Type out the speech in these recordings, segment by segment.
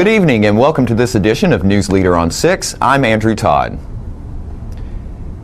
Good evening and welcome to this edition of News Leader on 6. I'm Andrew Todd.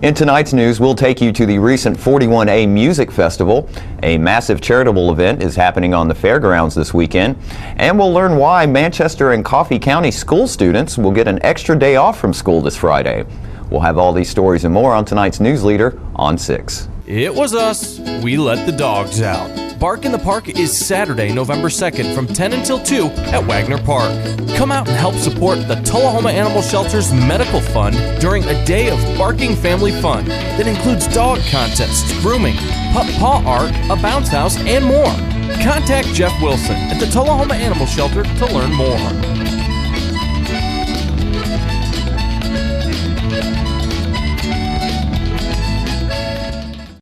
In tonight's news, we'll take you to the recent 41A Music Festival. A massive charitable event is happening on the fairgrounds this weekend, and we'll learn why Manchester and Coffee County school students will get an extra day off from school this Friday. We'll have all these stories and more on tonight's News Leader on 6. It was us. We let the dogs out. Bark in the Park is Saturday, November 2nd from 10 until 2 at Wagner Park. Come out and help support the Tullahoma Animal Shelter's Medical Fund during a day of barking family fun that includes dog contests, grooming, pup paw art, a bounce house, and more. Contact Jeff Wilson at the Tullahoma Animal Shelter to learn more.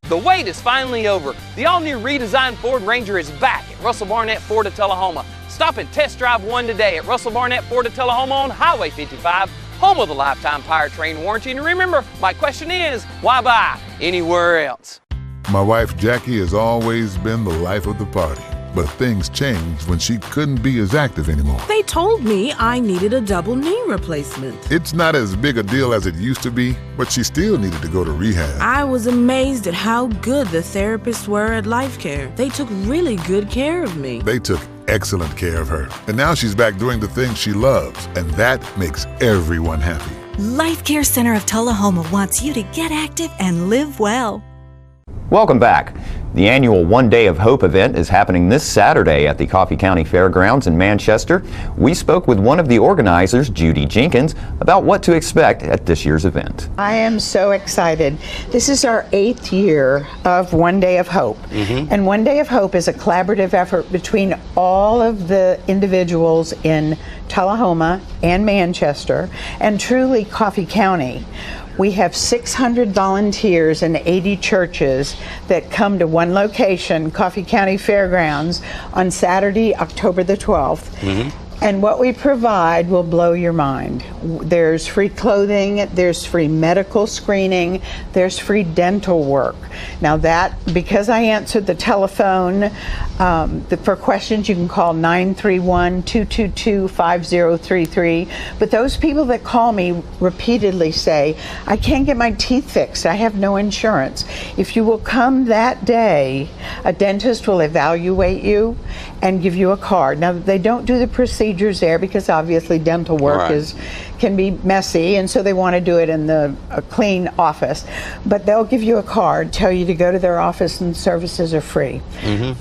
The wait is finally over. The all-new redesigned Ford Ranger is back at Russell Barnett Ford of Tullahoma. Stop and test drive one today at Russell Barnett Ford of Tullahoma on Highway 55, home of the lifetime powertrain warranty. And remember, my question is, why buy anywhere else? My wife Jackie has always been the life of the party, but things changed when she couldn't be as active anymore. They told me I needed a double knee replacement. It's not as big a deal as it used to be, but she still needed to go to rehab. I was amazed at how good the therapists were at Life Care. They took really good care of me. They took excellent care of her. And now she's back doing the things she loves, and that makes everyone happy. Life Care Center of Tullahoma wants you to get active and live well. Welcome back. The annual One Day of Hope event is happening this Saturday at the Coffee County Fairgrounds in Manchester. We spoke with one of the organizers, Judy Jenkins, about what to expect at this year's event. I am so excited. This is our 8th year of One Day of Hope. And One Day of Hope is a collaborative effort between all of the individuals in Tullahoma and Manchester and truly Coffee County. We have 600 volunteers and 80 churches that come to one location, Coffee County Fairgrounds, on Saturday, October the 12th. And what we provide will blow your mind. There's free clothing, there's free medical screening, there's free dental work. Now that, because I answered the telephone, for questions you can call 931-222-5033. But those people that call me repeatedly say, I can't get my teeth fixed, I have no insurance. If you will come that day, a dentist will evaluate you and give you a card. Now they don't do the procedures there because obviously dental work can be messy, and so they want to do it in a clean office. But they'll give you a card, tell you to go to their office, and services are free.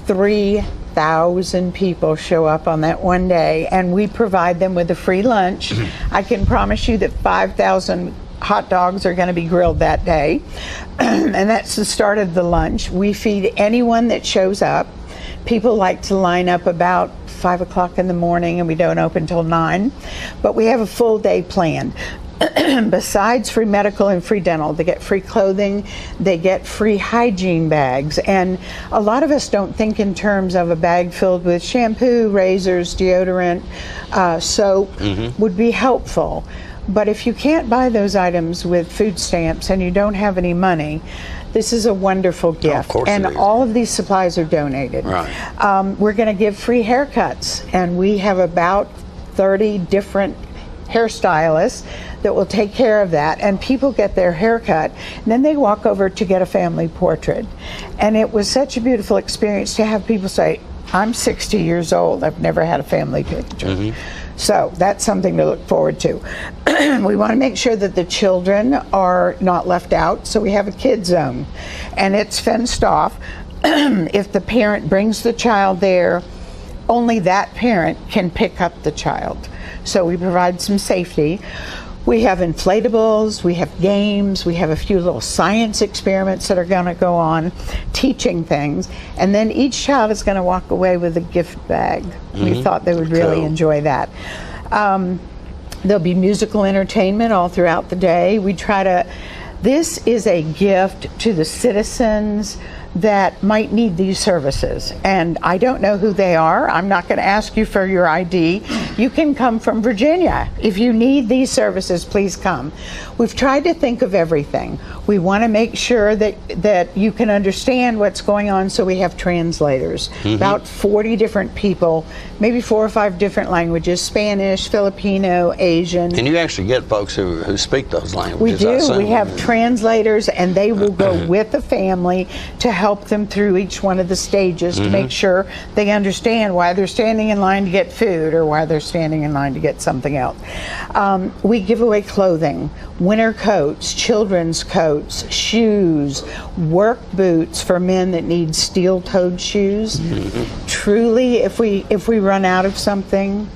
3,000 people show up on that one day, and we provide them with a free lunch. I can promise you that 5,000 hot dogs are going to be grilled that day, and that's the start of the lunch. We feed anyone that shows up. People like to line up about 5 o'clock in the morning, and we don't open till 9, but we have a full day planned. Besides free medical and free dental, they get free clothing, they get free hygiene bags, and a lot of us don't think in terms of a bag filled with shampoo, razors, deodorant, soap would be helpful. But if you can't buy those items with food stamps and you don't have any money, this is a wonderful gift, and all of these supplies are donated. We're going to give free haircuts, and we have about 30 different hairstylists that will take care of that, and people get their haircut, and then they walk over to get a family portrait. And it was such a beautiful experience to have people say, I'm 60 years old, I've never had a family picture. So that's something to look forward to. We want to make sure that the children are not left out, so we have a kid zone, and it's fenced off. If the parent brings the child there, only that parent can pick up the child. So we provide some safety. We have inflatables, we have games, we have a few little science experiments that are going to go on, teaching things, and then each child is going to walk away with a gift bag. We thought they would really enjoy that. There'll be musical entertainment all throughout the day. This is a gift to the citizens, that might need these services. And I don't know who they are. I'm not going to ask you for your ID. You can come from Virginia. If you need these services, please come. We've tried to think of everything. We want to make sure that you can understand what's going on, so we have translators. About 40 different people, maybe 4 or 5 different languages: Spanish, Filipino, Asian. And you actually get folks who speak those languages. We I do. assume. We have translators, and they will go with the family to help them through each one of the stages to make sure they understand why they're standing in line to get food or why they're standing in line to get something else. We give away clothing, winter coats, children's coats, shoes, work boots for men that need steel-toed shoes. Truly, if we run out of something,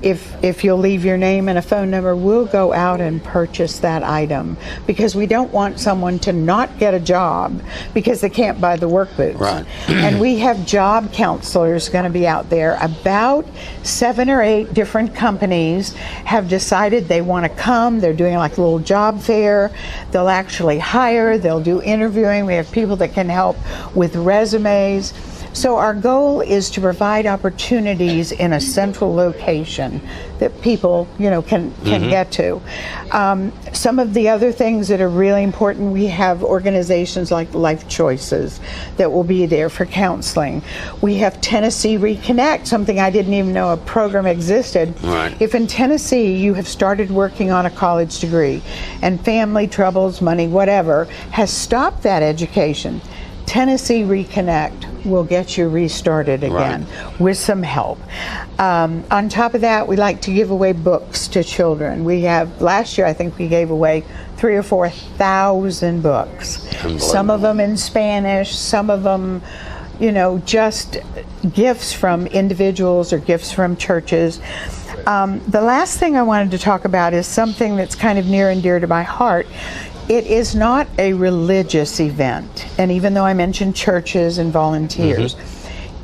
if you'll leave your name and a phone number, we'll go out and purchase that item, because we don't want someone to not get a job because they can't buy the work boots. Right. And we have job counselors going to be out there. About 7 or 8 different companies have decided they want to come. They're doing like a little job fair. They'll actually hire, they'll do interviewing. We have people that can help with resumes. So our goal is to provide opportunities in a central location that people, can get to. Some of the other things that are really important, we have organizations like Life Choices that will be there for counseling. We have Tennessee Reconnect, something I didn't even know a program existed. Right. If in Tennessee you have started working on a college degree and family troubles, money, whatever, has stopped that education, Tennessee Reconnect will get you restarted again with some help. On top of that, we like to give away books to children. We have, last year I think we gave away 3,000 or 4,000 books. Some of them in Spanish, some of them, just gifts from individuals or gifts from churches. The last thing I wanted to talk about is something that's kind of near and dear to my heart. It is not a religious event, and even though I mentioned churches and volunteers,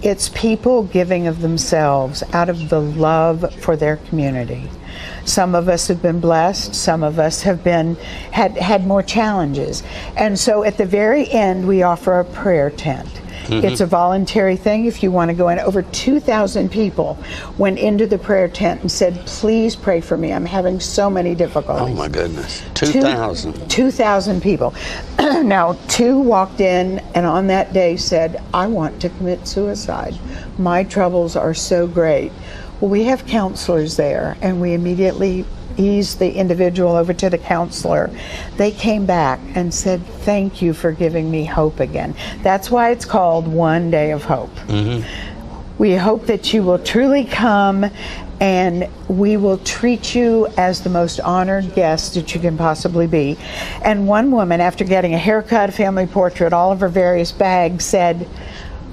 it's people giving of themselves out of the love for their community. Some of us have been blessed, some of us have had more challenges, and so at the very end we offer a prayer tent. It's a voluntary thing. If you want to go in, over 2,000 people went into the prayer tent and said, "Please pray for me. I'm having so many difficulties." Oh my goodness, 2,000. 2,000 people. Now, 2 walked in and on that day said, "I want to commit suicide. My troubles are so great." Well, we have counselors there, and we immediately eased the individual over to the counselor. They came back and said, "Thank you for giving me hope again." That's why it's called One Day of Hope. We hope that you will truly come, and we will treat you as the most honored guest that you can possibly be. And one woman, after getting a haircut, a family portrait, all of her various bags, said,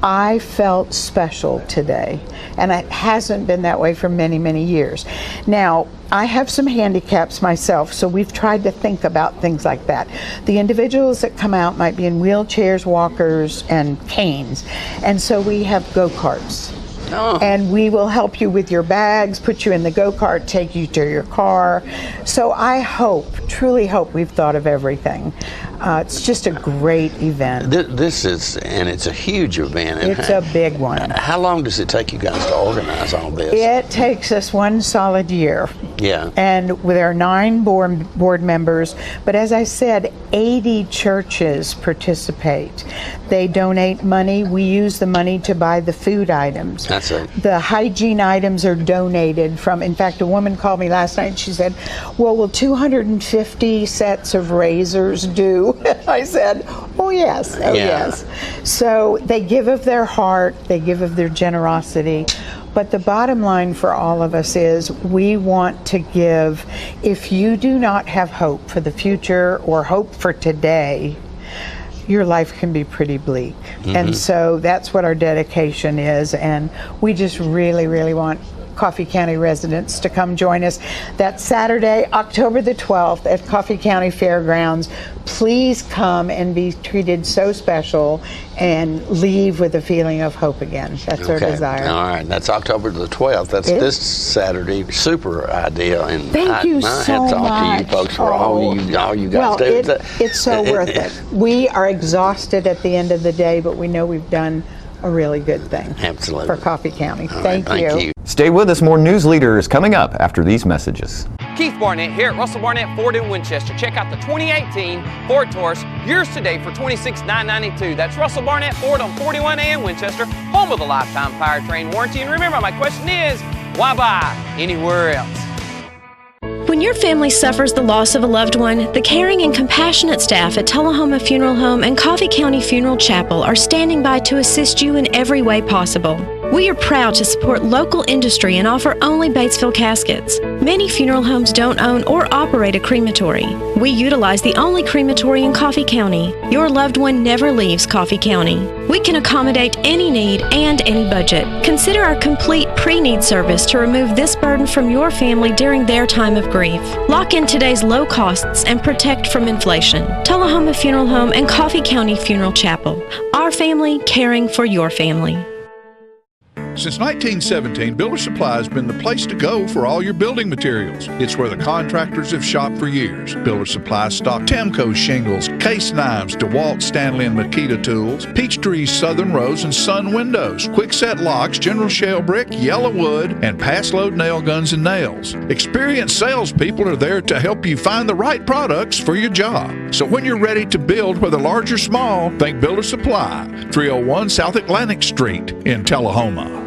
"I felt special today." And it hasn't been that way for many, many years. Now, I have some handicaps myself, so we've tried to think about things like that. The individuals that come out might be in wheelchairs, walkers, and canes. And so we have go-karts. And we will help you with your bags, put you in the go-kart, take you to your car. So I hope, truly hope, we've thought of everything. It's just a great event. This is, and it's a huge event. It's a big one. How long does it take you guys to organize all this? It takes us 1 solid year. Yeah. And there are 9 board members, but as I said, 80 churches participate. They donate money. We use the money to buy the food items. That's it. The hygiene items are donated from, in fact, a woman called me last night and she said, "Well, will 250 sets of razors do?" I said, "Oh yes, oh yes." So they give of their heart, they give of their generosity. But the bottom line for all of us is we want to give. If you do not have hope for the future or hope for today, your life can be pretty bleak. And so that's what our dedication is, and we just really, really want Coffee County residents to come join us. That's Saturday, October the 12th at Coffee County Fairgrounds. Please come and be treated so special and leave with a feeling of hope again. That's our desire. All right, that's October the 12th. That's this Saturday. Super idea. And Thank you my so hats off much. to you folks for all you guys do. It's so worth it. We are exhausted at the end of the day, but we know we've done a really good thing. Absolutely. For Coffee County. All right, thank you. Stay with us. More News Leader is coming up after these messages. Keith Barnett here at Russell Barnett Ford in Winchester. Check out the 2018 Ford Taurus, yours today for $26,992. That's Russell Barnett Ford on 41A in Winchester, home of the lifetime powertrain warranty. And remember, my question is, why buy anywhere else? When your family suffers the loss of a loved one, the caring and compassionate staff at Tullahoma Funeral Home and Coffee County Funeral Chapel are standing by to assist you in every way possible. We are proud to support local industry and offer only Batesville caskets. Many funeral homes don't own or operate a crematory. We utilize the only crematory in Coffee County. Your loved one never leaves Coffee County. We can accommodate any need and any budget. Consider our complete pre-need service to remove this burden from your family during their time of grief. Lock in today's low costs and protect from inflation. Tullahoma Funeral Home and Coffee County Funeral Chapel. Our family caring for your family. Since 1917, Builder Supply has been the place to go for all your building materials. It's where the contractors have shopped for years. Builder Supply stocked Temco shingles, case knives, DeWalt, Stanley, and Makita tools, Peachtree Southern Rose and Sun windows, Quickset locks, General Shell brick, yellow wood, and pass-load nail guns and nails. Experienced salespeople are there to help you find the right products for your job. So when you're ready to build, whether large or small, think Builder Supply, 301 South Atlantic Street in Tullahoma.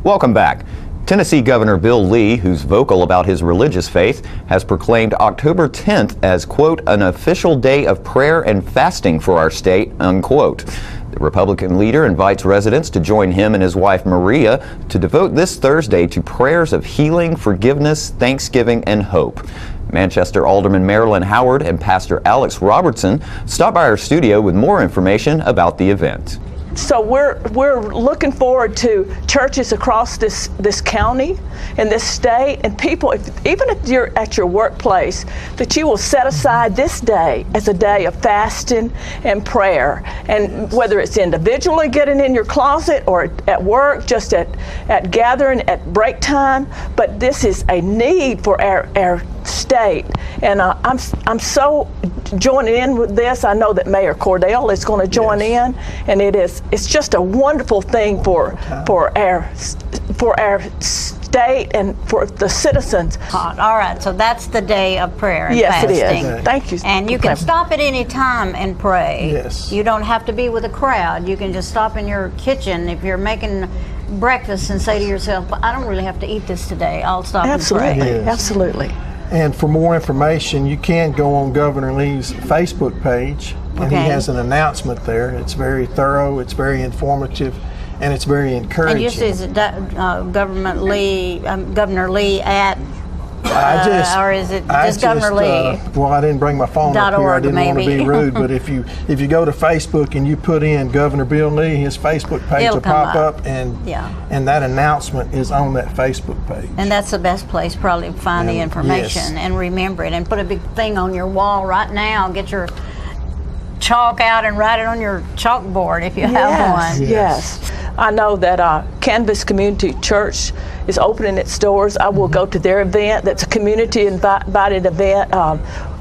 Welcome back. Tennessee Governor Bill Lee, who's vocal about his religious faith, has proclaimed October 10th as, quote, an official day of prayer and fasting for our state, unquote. The Republican leader invites residents to join him and his wife Maria to devote this Thursday to prayers of healing, forgiveness, thanksgiving, and hope. Manchester Alderman Marilyn Howard and Pastor Alex Robertson stopped by our studio with more information about the event. So we're looking forward to churches across this county and this state, and people, even if you're at your workplace, that you will set aside this day as a day of fasting and prayer. And whether it's individually getting in your closet or at work, just at gathering at break time, but this is a need for our state. And I'm so joining in with this. I know that Mayor Cordell is going to join in, and it's just a wonderful thing for our state and for the citizens. All right, so that's the day of prayer and fasting. Yes, it is. Thank you. And you can stop at any time and pray. Yes. You don't have to be with a crowd. You can just stop in your kitchen if you're making breakfast and say to yourself, I don't really have to eat this today. I'll stop and pray. Yes. Absolutely. And for more information, you can go on Governor Lee's Facebook page, and he has an announcement there. It's very thorough, it's very informative, and it's very encouraging. And you see, is it Governor Lee at, or is it just GovernorLee? Well, I didn't bring my phone up here. I didn't want to be rude, but if you go to Facebook and you put in Governor Bill Lee, his Facebook page will pop up, and that announcement is on that Facebook page. And that's the best place probably to find the information and remember it, and put a big thing on your wall right now. Get your chalk out and write it on your chalkboard if you have one. Yes. I know that Canvas Community Church is opening its doors. I will go to their event. That's a community invited event.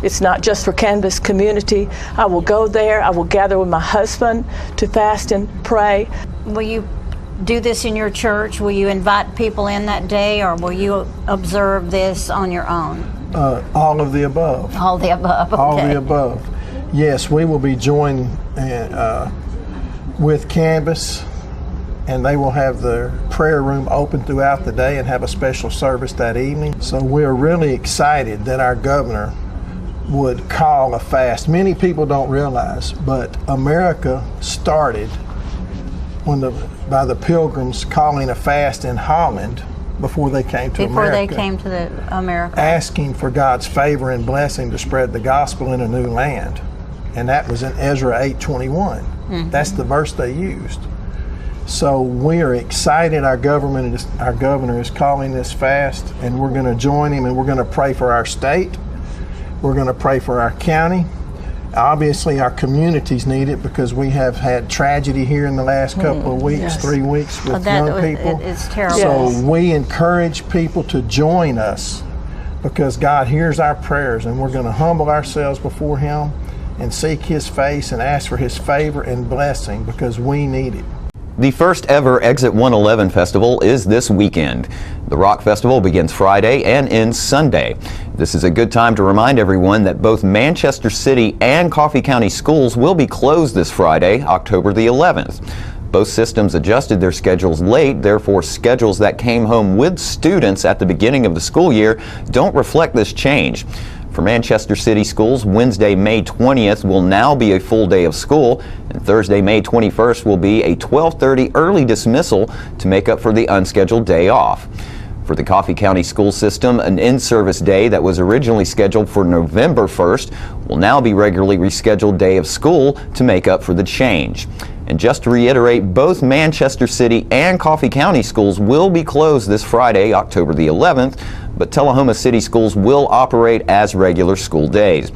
It's not just for Canvas Community. I will go there. I will gather with my husband to fast and pray. Will you do this in your church? Will you invite people in that day, or will you observe this on your own? All of the above. All the above, okay. All the above. Yes, we will be joined with Canvas, and they will have the prayer room open throughout the day and have a special service that evening. So we're really excited that our governor would call a fast. Many people don't realize, but America started by the Pilgrims calling a fast in Holland before they came to America. Before they came to America. Asking for God's favor and blessing to spread the gospel in a new land. And that was in Ezra 8:21. That's the verse they used. So we are excited. Our governor is calling this fast, and we're going to join him, and we're going to pray for our state. We're going to pray for our county. Obviously, our communities need it because we have had tragedy here in the last couple of weeks, 3 weeks with young people. It's terrible. So we encourage people to join us because God hears our prayers, and we're going to humble ourselves before Him and seek His face and ask for His favor and blessing because we need it. The first ever Exit 111 Festival is this weekend. The Rock Festival begins Friday and ends Sunday. This is a good time to remind everyone that both Manchester City and Coffee County schools will be closed this Friday, October the 11th. Both systems adjusted their schedules late, therefore schedules that came home with students at the beginning of the school year don't reflect this change. For Manchester City schools, Wednesday, May 20th will now be a full day of school, and Thursday, May 21st will be a 12:30 early dismissal to make up for the unscheduled day off. For the Coffee County school system, an in-service day that was originally scheduled for November 1st will now be regularly rescheduled day of school to make up for the change. And just to reiterate, both Manchester City and Coffee County schools will be closed this Friday, October the 11th, but Tullahoma City schools will operate as regular school days.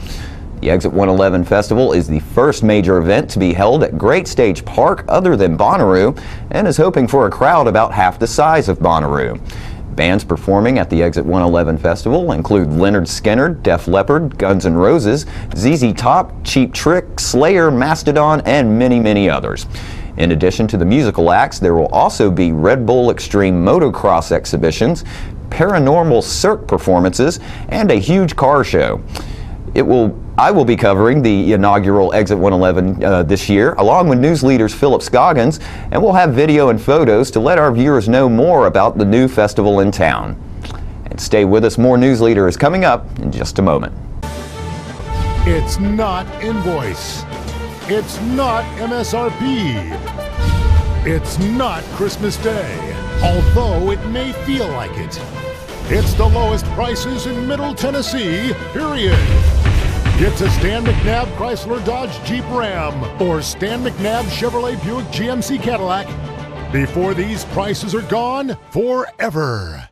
The Exit 111 Festival is the first major event to be held at Great Stage Park other than Bonnaroo, and is hoping for a crowd about half the size of Bonnaroo. Bands performing at the Exit 111 Festival include Lynyrd Skynyrd, Def Leppard, Guns N' Roses, ZZ Top, Cheap Trick, Slayer, Mastodon, and many, many others. In addition to the musical acts, there will also be Red Bull Extreme Motocross exhibitions, paranormal cirque performances, and a huge car show. I will be covering the inaugural Exit 111 this year, along with news leaders Philip Scoggins, and we'll have video and photos to let our viewers know more about the new festival in town. And stay with us, more News Leader is coming up in just a moment. It's not invoice. It's not MSRP. It's not Christmas Day, although it may feel like it. It's the lowest prices in Middle Tennessee, period. Get to Stan McNabb Chrysler Dodge Jeep Ram or Stan McNabb Chevrolet Buick GMC Cadillac before these prices are gone forever.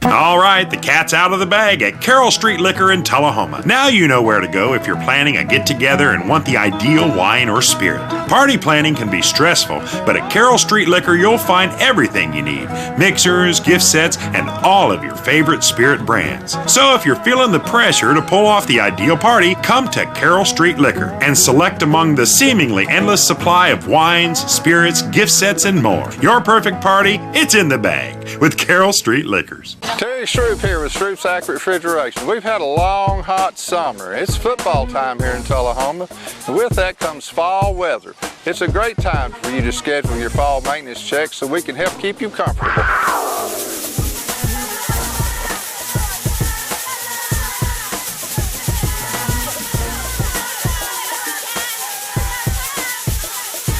All right, the cat's out of the bag at Carroll Street Liquor in Tullahoma. Now you know where to go if you're planning a get-together and want the ideal wine or spirit. Party planning can be stressful, but at Carroll Street Liquor you'll find everything you need. Mixers, gift sets, and all of your favorite spirit brands. So if you're feeling the pressure to pull off the ideal party, come to Carroll Street Liquor and select among the seemingly endless supply of wines, spirits, gift sets, and more. Your perfect party, it's in the bag with Carroll Street Liquors. Terry Shroop here with Shroop's Accurate Refrigeration. We've had a long, hot summer. It's football time here in Tullahoma, and with that comes fall weather. It's a great time for you to schedule your fall maintenance checks so we can help keep you comfortable.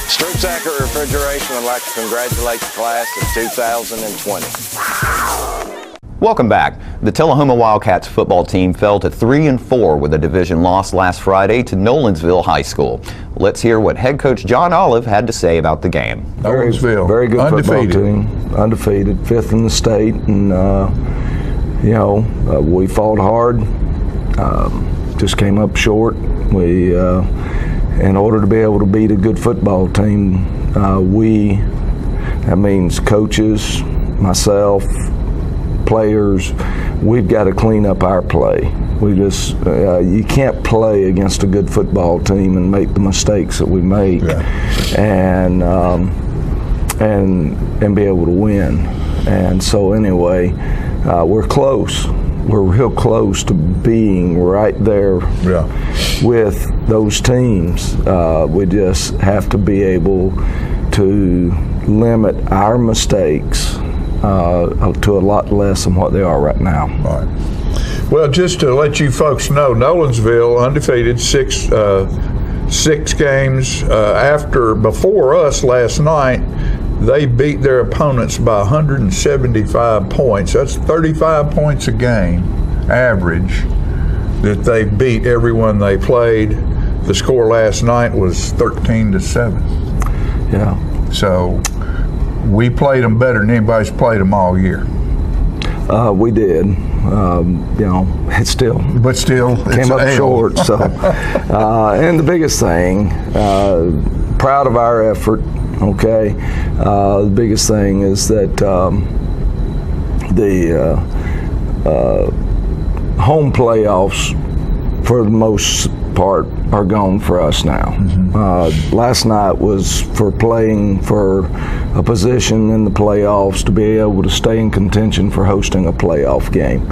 Shroop's Accurate Refrigeration would like to congratulate the class of 2020. Welcome back. The Tullahoma Wildcats football team fell to 3-4 with a division loss last Friday to Nolensville High School. Let's hear what head coach John Olive had to say about the game. Nolensville, very good undefeated football team, undefeated, 5th in the state, and we fought hard, just came up short. We, in order to be able to beat a good football team, that means coaches, myself, players, we've got to clean up our play. We just you can't play against a good football team and make the mistakes that we make, and be able to win. And so anyway, we're close. We're real close to being right there with those teams. We just have to be able to limit our mistakes to a lot less than what they are right now. Right. Well, just to let you folks know, Nolensville undefeated, six games. Before us last night, they beat their opponents by 175 points. That's 35 points a game, average, that they beat everyone they played. The score last night was 13-7. Yeah. So we played them better than anybody's played them all year. We did. You know, it still came up short. So, and the biggest thing, proud of our effort. Okay, the biggest thing is that the home playoffs, for the most part, are gone for us now. Last night was for playing for a position in the playoffs, to be able to stay in contention for hosting a playoff game.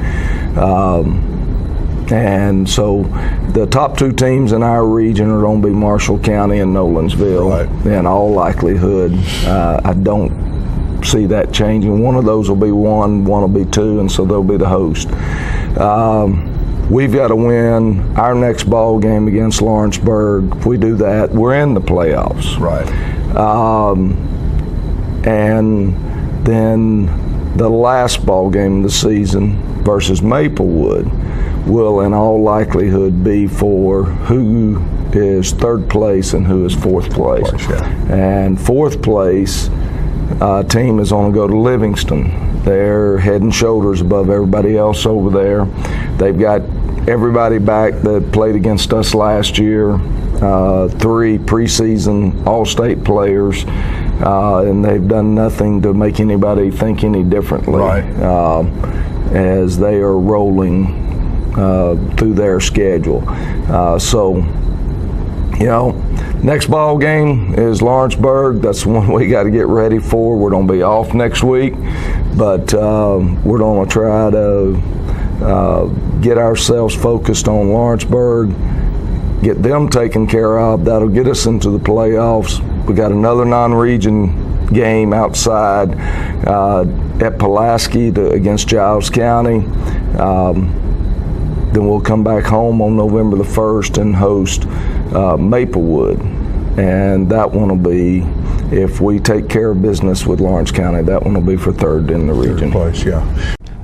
And so the top two teams in our region are going to be Marshall County and Nolensville. In all likelihood, I don't see that changing. One of those will be one will be two, and so they'll be the host. We've got to win our next ball game against Lawrenceburg. If we do that, we're in the playoffs. And then the last ball game of the season versus Maplewood will in all likelihood be for who is third place and who is fourth place. And fourth place team is going to go to Livingston. They're head and shoulders above everybody else over there. They've got everybody back that played against us last year, 3 preseason All-State players, and they've done nothing to make anybody think any differently as they are rolling through their schedule. So, you know, next ball game is Lawrenceburg. That's the one we got to get ready for. We're going to be off next week, but we're going to try to get ourselves focused on Lawrenceburg, get them taken care of. That'll get us into the playoffs. We got another non-region game outside at Pulaski against Giles County. Then we'll come back home on November the 1st and host Maplewood. And that one will be, if we take care of business with Lawrence County, that one will be for third in the region.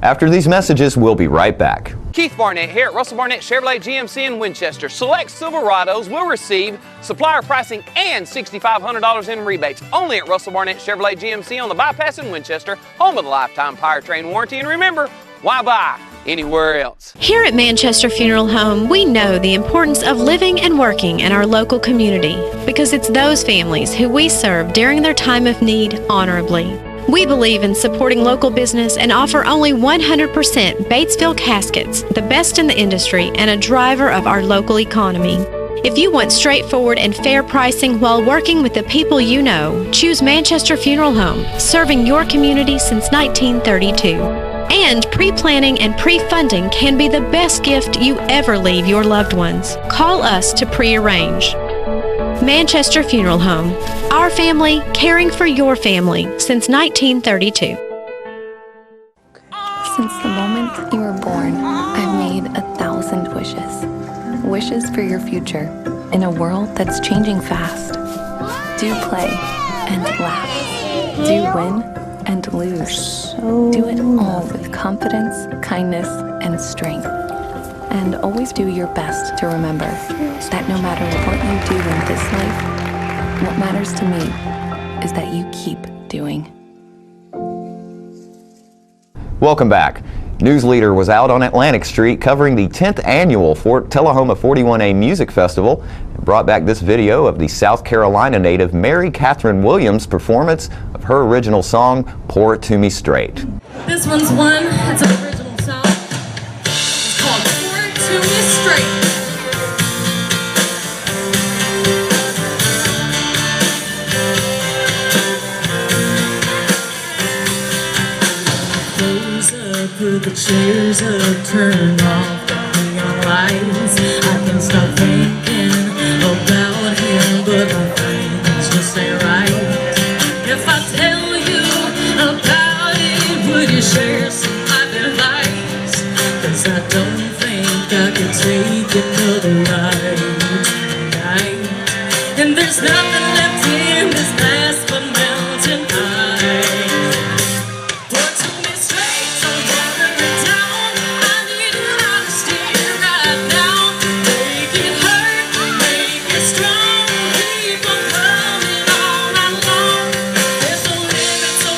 After these messages, we'll be right back. Keith Barnett here at Russell Barnett Chevrolet GMC in Winchester. Select Silverados will receive supplier pricing and $6,500 in rebates only at Russell Barnett Chevrolet GMC on the bypass in Winchester, home of the lifetime powertrain warranty. And remember, why buy anywhere else? Here at Manchester Funeral Home, we know the importance of living and working in our local community because it's those families who we serve during their time of need honorably. We believe in supporting local business and offer only 100% Batesville caskets, the best in the industry and a driver of our local economy. If you want straightforward and fair pricing while working with the people you know, choose Manchester Funeral Home, serving your community since 1932. And pre-planning and pre-funding can be the best gift you ever leave your loved ones. Call us to pre-arrange. Manchester Funeral Home. Our family, caring for your family since 1932. Since the moment you were born, I've made 1,000 wishes. Wishes for your future in a world that's changing fast. Do play and laugh. Do win and lose. Do it all with confidence, kindness, and strength. And always do your best to remember that no matter what you do in this life, what matters to me is that you keep doing. Welcome back. News Leader was out on Atlantic Street covering the 10th annual Tullahoma 41A Music Festival and brought back this video of the South Carolina native Mary Catherine Williams' performance of her original song, Pour It To Me Straight. This one's it's an original song. It's called Pour It To Me Straight. Put the chairs up, turn off the neon lights. I can stop thinking about him, but my things just ain't right. If I tell you about it, would you share some of your advice? 'Cause I don't think I can take another ride tonight. And there's nothing left in this past but mountain high. So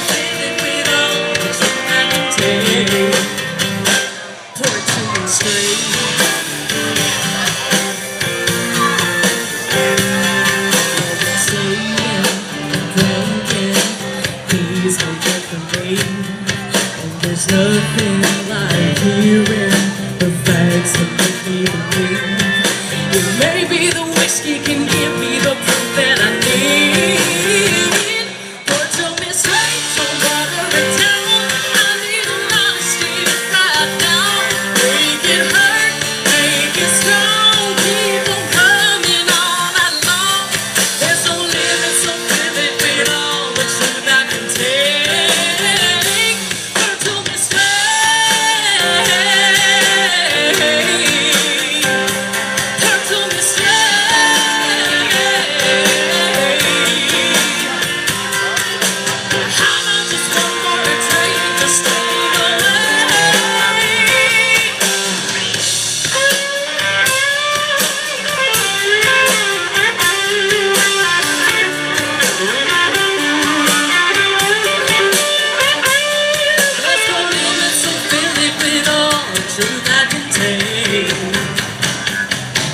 truth I can take.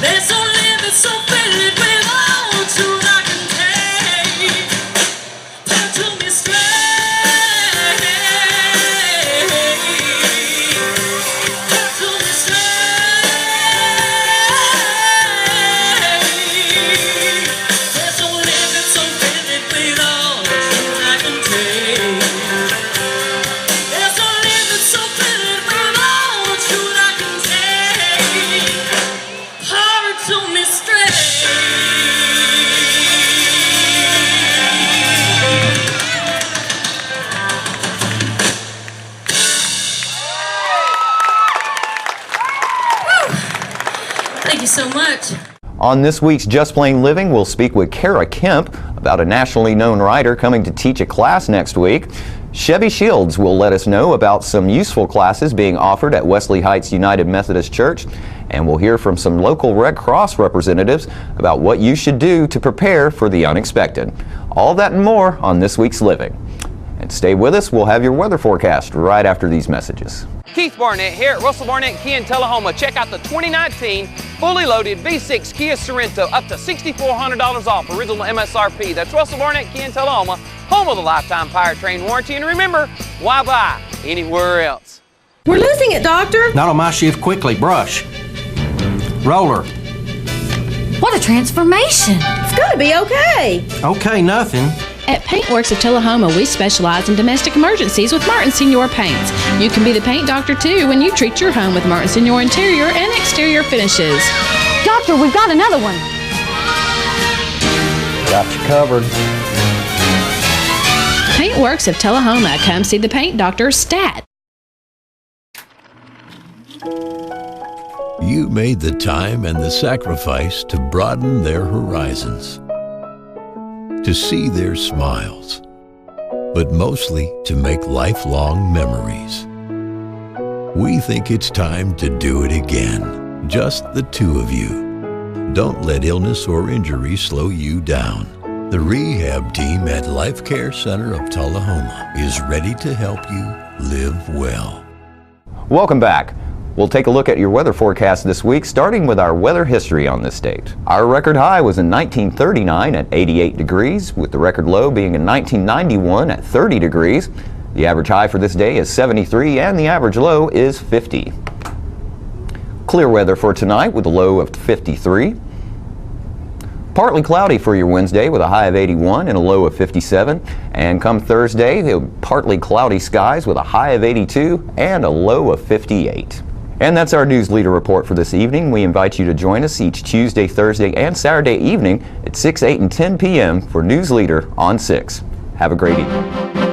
There's no limit so filled with all truth I can take. Turn to me straight. Turn to me straight. There's no limit so filled with all truth I can take. There's no limit so filled with all truth I can take. Pour it to me straight. Thank you so much. On this week's Just Plain Living, we'll speak with Kara Kemp about a nationally known writer coming to teach a class next week. Chevy Shields will let us know about some useful classes being offered at Wesley Heights United Methodist Church. And we'll hear from some local Red Cross representatives about what you should do to prepare for the unexpected. All that and more on this week's Living. And stay with us, we'll have your weather forecast right after these messages. Keith Barnett here at Russell Barnett Kia in Tullahoma. Check out the 2019 fully loaded V6 Kia Sorento, up to $6,400 off original MSRP. That's Russell Barnett Kia in Tullahoma, home of the lifetime powertrain warranty. And remember, why buy anywhere else? We're losing it, Doctor. Not on my shift. Quickly, brush. Roller. What a transformation. It's gonna be okay. Okay, nothing. At Paintworks of Tullahoma, we specialize in domestic emergencies with Martin Senior Paints. You can be the paint doctor too when you treat your home with Martin Senior interior and exterior finishes. Doctor, we've got another one. Got you covered. Paintworks of Tullahoma. Come see the paint doctor, Stat. You made the time and the sacrifice to broaden their horizons, to see their smiles, but mostly to make lifelong memories. We think it's time to do it again, just the two of you. Don't let illness or injury slow you down. The rehab team at Life Care Center of Tullahoma is ready to help you live well. Welcome back. We'll take a look at your weather forecast this week, starting with our weather history on this date. Our record high was in 1939 at 88 degrees, with the record low being in 1991 at 30 degrees. The average high for this day is 73 and the average low is 50. Clear weather for tonight with a low of 53. Partly cloudy for your Wednesday with a high of 81 and a low of 57. And come Thursday, partly cloudy skies with a high of 82 and a low of 58. And that's our News Leader Report for this evening. We invite you to join us each Tuesday, Thursday, and Saturday evening at 6, 8, and 10 p.m. for News Leader on 6. Have a great evening.